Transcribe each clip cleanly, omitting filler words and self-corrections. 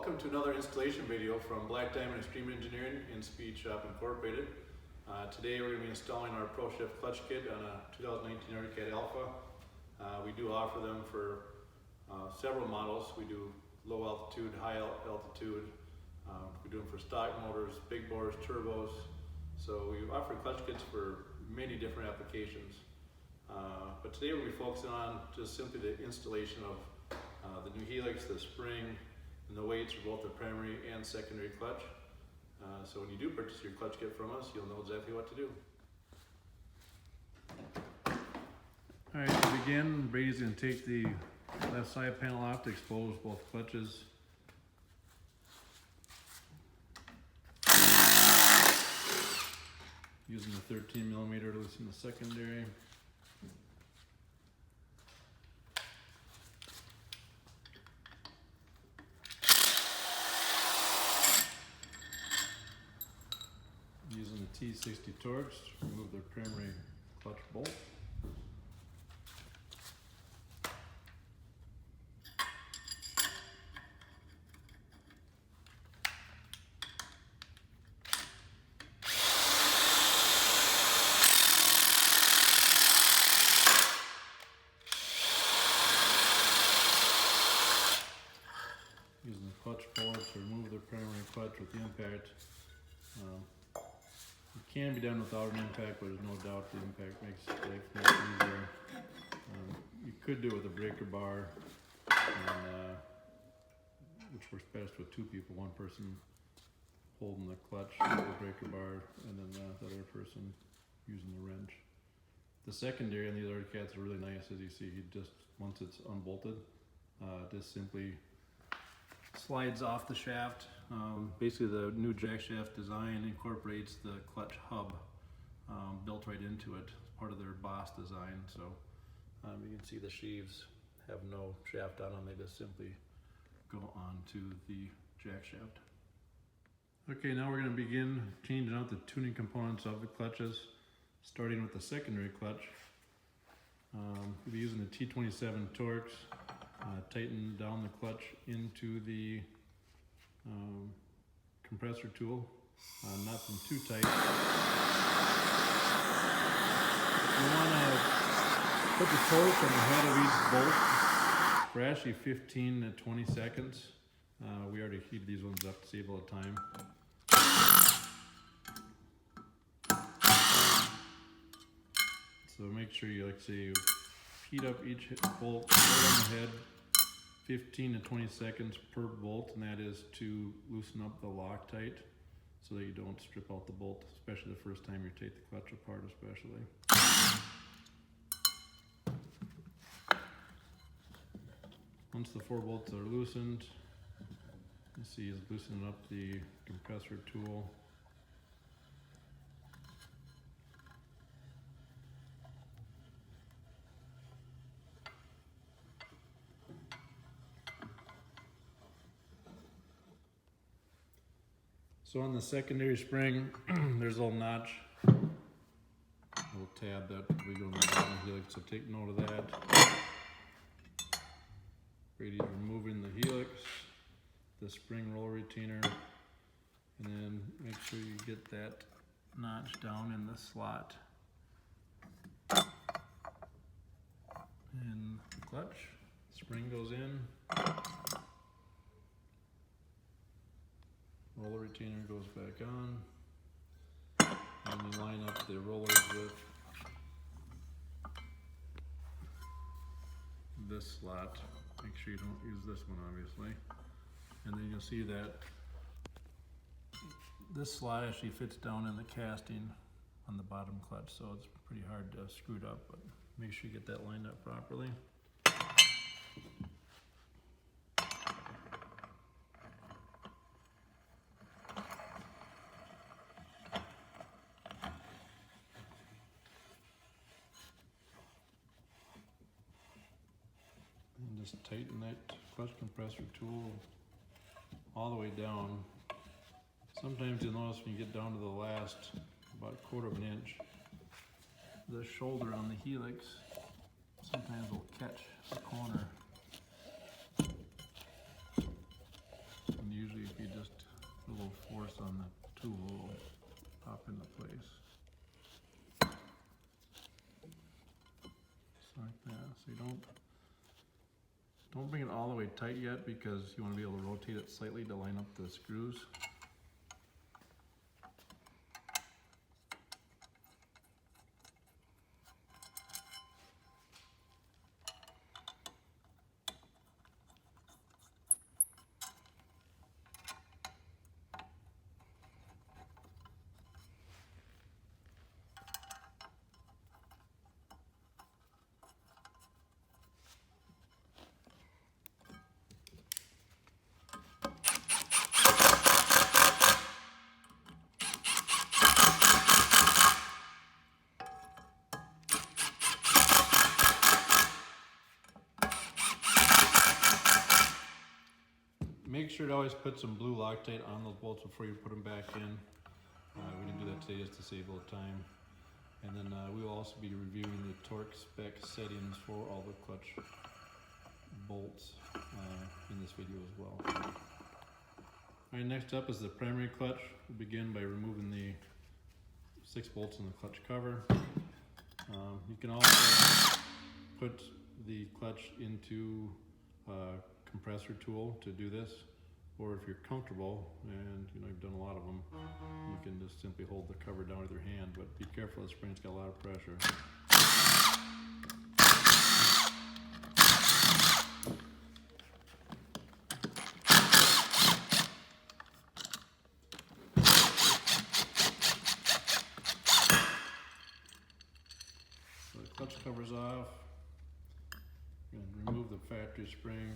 Welcome to another installation video from Black Diamond Extreme Engineering and Speed Shop Incorporated. Today we're going to be installing our ProShift clutch kit on a 2019 Arctic Alpha. We do offer them for several models. We do low altitude, high altitude. We do them for stock motors, big bores, turbos. So we offer clutch kits for many different applications. But today we'll be focusing on just simply the installation of the new helix, the spring, and the weights for both the primary and secondary clutch. So when you do purchase your clutch kit from us, you'll know exactly what to do. Alright, to begin, Brady's going to take the left side panel off to expose both clutches. Using the 13mm to loosen the secondary. Using the T60 Torx to remove the primary clutch bolt. Using the clutch puller to remove the primary clutch with the impact. It can be done without an impact, but there's no doubt the impact makes life much easier. You could do it with a breaker bar, which works best with two people, one person holding the clutch with the breaker bar, and then the other person using the wrench. The secondary on these Arctic Cats are really nice, as you see. You just, once it's unbolted, just simply slides off the shaft. Basically the new jack shaft design incorporates the clutch hub built right into it. It's part of their Boss design. So you can see the sheaves have no shaft on them. They just simply go onto the jack shaft. Okay, now we're going to begin changing out the tuning components of the clutches, starting with the secondary clutch. We'll be using the T27 Torx. Tighten down the clutch into the compressor tool, nothing too tight. You want to put the torque on the head of each bolt for actually 15 to 20 seconds. We already heated these ones up to save a little time. So make sure you, you heat up each bolt right on the head, 15 to 20 seconds per bolt, and that is to loosen up the Loctite so that you don't strip out the bolt, especially the first time you take the clutch apart especially. Once the 4 bolts are loosened, you see he's loosening up the compressor tool. So on the secondary spring, there's a little notch, a little tab that we go in the bottom helix, so take note of that. Brady's removing the helix, the spring roll retainer, and then make sure you get that notch down in the slot. And the clutch, spring goes in. Roller retainer goes back on, and you line up the rollers with this slot. Make sure you don't use this one, obviously. And then you'll see that this slot actually fits down in the casting on the bottom clutch, so it's pretty hard to screw it up, but make sure you get that lined up properly. Just tighten that clutch compressor tool all the way down. Sometimes you'll notice when you get down to the last about 1/4 of an inch, the shoulder on the helix sometimes will catch the corner. And you Don't bring it all the way tight yet because you want to be able to rotate it slightly to line up the screws. Make sure to always put some blue Loctite on those bolts before you put them back in. We didn't do that today just to save a little time. And then we will also be reviewing the torque spec settings for all the clutch bolts in this video as well. Alright, next up is the primary clutch. We'll begin by removing the 6 bolts in the clutch cover. You can also put the clutch into compressor tool to do this, or if you're comfortable and you've done a lot of them, you can just simply hold the cover down with your hand, but be careful, the spring's got a lot of pressure. So the clutch cover's off, and remove the factory spring.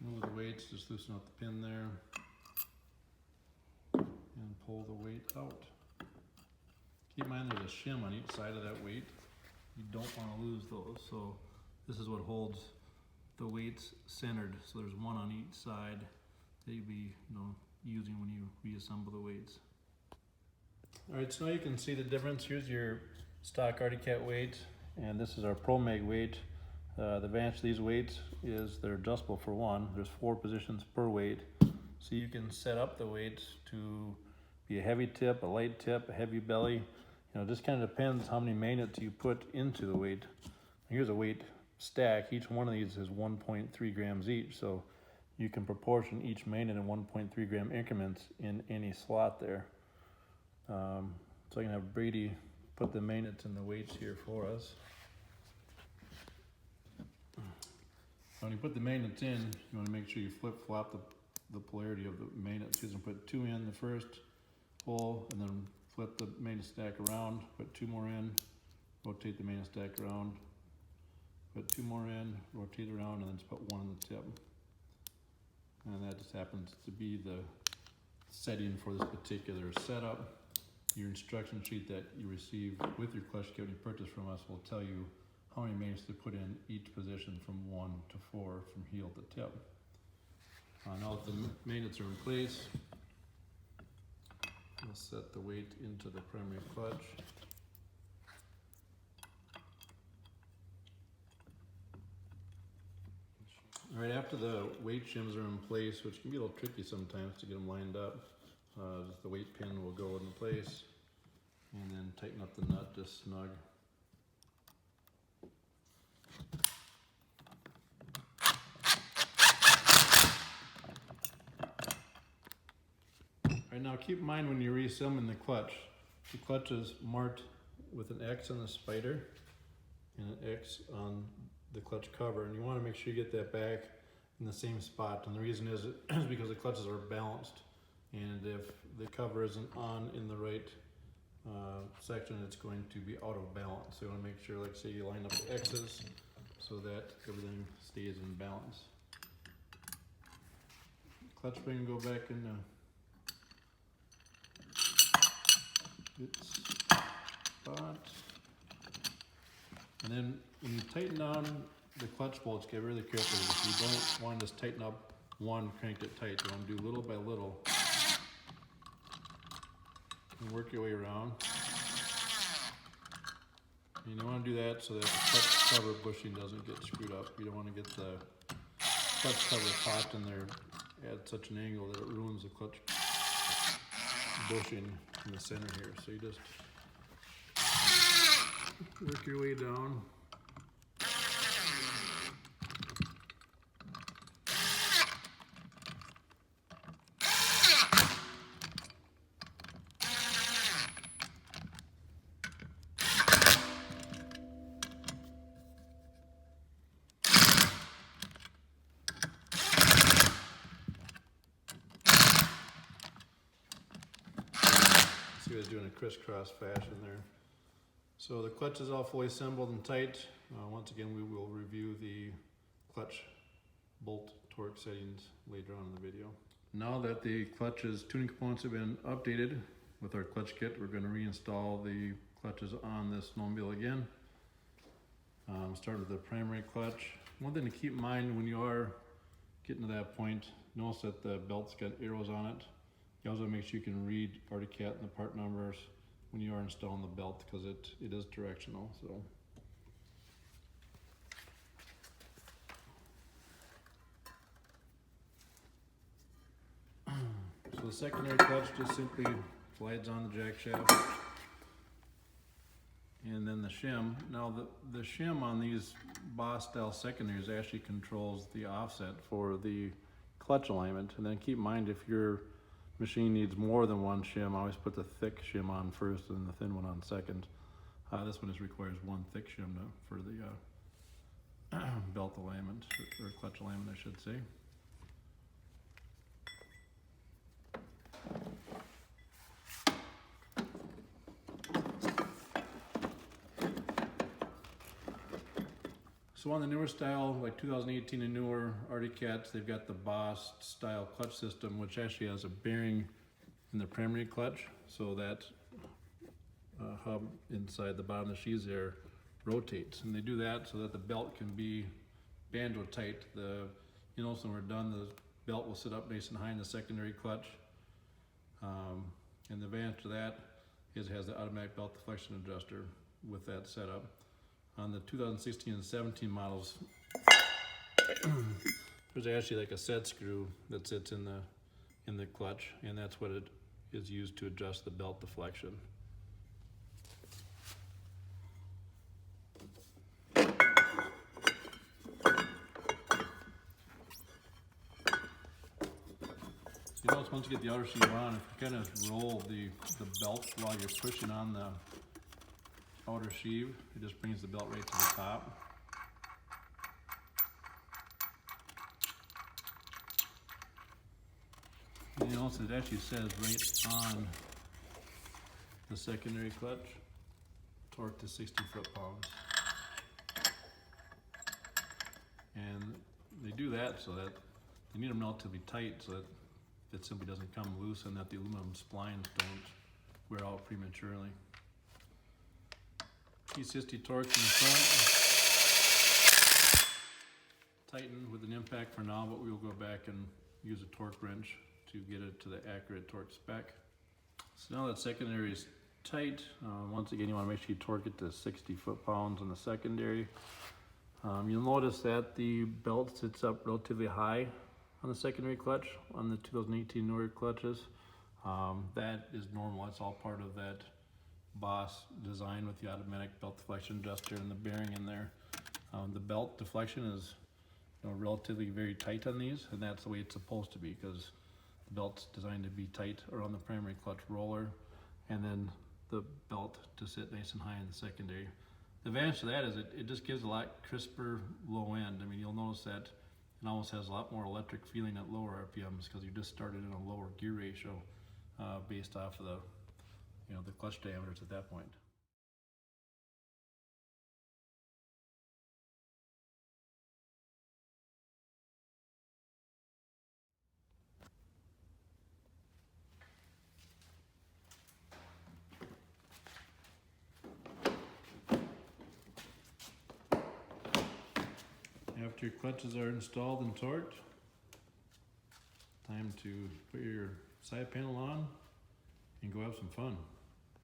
Remove the weights, just loosen up the pin there and pull the weight out. Keep in mind there's a shim on each side of that weight. You don't want to lose those, so this is what holds the weights centered. So there's one on each side that you'll be using when you reassemble the weights. Alright, so now you can see the difference. Here's your stock Arctic Cat weight, and this is our Pro Mag weight. The advantage of these weights is they're adjustable for one. There's 4 positions per weight. So you can set up the weights to be a heavy tip, a light tip, a heavy belly. It just kind of depends how many magnets you put into the weight. Here's a weight stack. Each one of these is 1.3 grams each. So you can proportion each magnet in 1.3 gram increments in any slot there. So I can have Brady put the magnets in the weights here for us. When you put the magnets in, you want to make sure you flip-flop the polarity of the magnets. You can put 2 in the first hole, and then flip the magnet stack around, put 2 more in, rotate the magnet stack around, put 2 more in, rotate around, and then just put 1 in the tip. And that just happens to be the setting for this particular setup. Your instruction sheet that you receive with your clutch kit when you purchase from us will tell you how many magnets to put in each position from 1 to 4 from heel to tip. Now that the magnets are in place, we'll set the weight into the primary clutch. Alright, after the weight shims are in place, which can be a little tricky sometimes to get them lined up, the weight pin will go into place, and then tighten up the nut just snug. Alright, now keep in mind when you're reassembling the clutch is marked with an X on the spider and an X on the clutch cover, and you want to make sure you get that back in the same spot. And the reason is because the clutches are balanced, and if the cover isn't on in the right section, it's going to be out of balance. So you want to make sure, like say, you line up the X's so that everything stays in balance. Clutch spring go back in its spot, and then when you tighten down the clutch bolts, get really careful. You don't want to just tighten up one, crank it tight. You want to do little by little and work your way around. And you want to do that so that the clutch cover bushing doesn't get screwed up. You don't want to get the clutch cover caught in there at such an angle that it ruins the clutch bushing in the center here. So you just work your way down. See, I was doing a crisscross fashion there. So the clutch is all fully assembled and tight. Once again, we will review the clutch bolt torque settings later on in the video. Now that the clutch's tuning components have been updated with our clutch kit, we're going to reinstall the clutches on this snowmobile again. Start with the primary clutch. One thing to keep in mind when you are getting to that point, notice that the belt's got arrows on it. You also make sure you can read AutoCAD and the part numbers when you are installing the belt, because it is directional. So the secondary clutch just simply slides on the jack shaft, and then the shim. Now the shim on these Boss style secondaries actually controls the offset for the clutch alignment. And then keep in mind, if your machine needs more than one shim, I always put the thick shim on first and the thin one on second. This one just requires one thick shim for the belt alignment, or clutch alignment I should say. So on the newer style, like 2018 and newer AutoCADs, they've got the Boss style clutch system, which actually has a bearing in the primary clutch, so that hub inside the bottom of the sheaves there rotates, and they do that so that the belt can be banjo tight. You know, when we're done, the belt will sit up nice and high in the secondary clutch, and the advantage to that is it has the automatic belt deflection adjuster with that setup. On the 2016 and 17 models, there's actually like a set screw that sits in the clutch, and that's what it is used to adjust the belt deflection. You notice once you get the outer sheave on, if you kind of roll the belt while you're pushing on the outer sheave, it just brings the belt right to the top. And you notice it actually says right on the secondary clutch, torque to 60 foot-pounds. And they do that so that they need them relatively tight, so that it simply doesn't come loose and that the aluminum splines don't wear out prematurely. P60 torque in the front, tighten with an impact for now, but we'll go back and use a torque wrench to get it to the accurate torque spec. So now that secondary is tight, once again you want to make sure you torque it to 60 foot-pounds on the secondary. You'll notice that the belt sits up relatively high on the secondary clutch on the 2018 newer clutches. That is normal. It's all part of that Boss design with the automatic belt deflection adjuster and the bearing in there. The belt deflection is relatively very tight on these, and that's the way it's supposed to be, because the belt's designed to be tight around the primary clutch roller, and then the belt to sit nice and high in the secondary. The advantage to that is it just gives a lot crisper low end. I mean, you'll notice that it almost has a lot more electric feeling at lower RPMs, because you just started in a lower gear ratio based off of the clutch diameters at that point. After your clutches are installed and torqued, time to put your side panel on and go have some fun.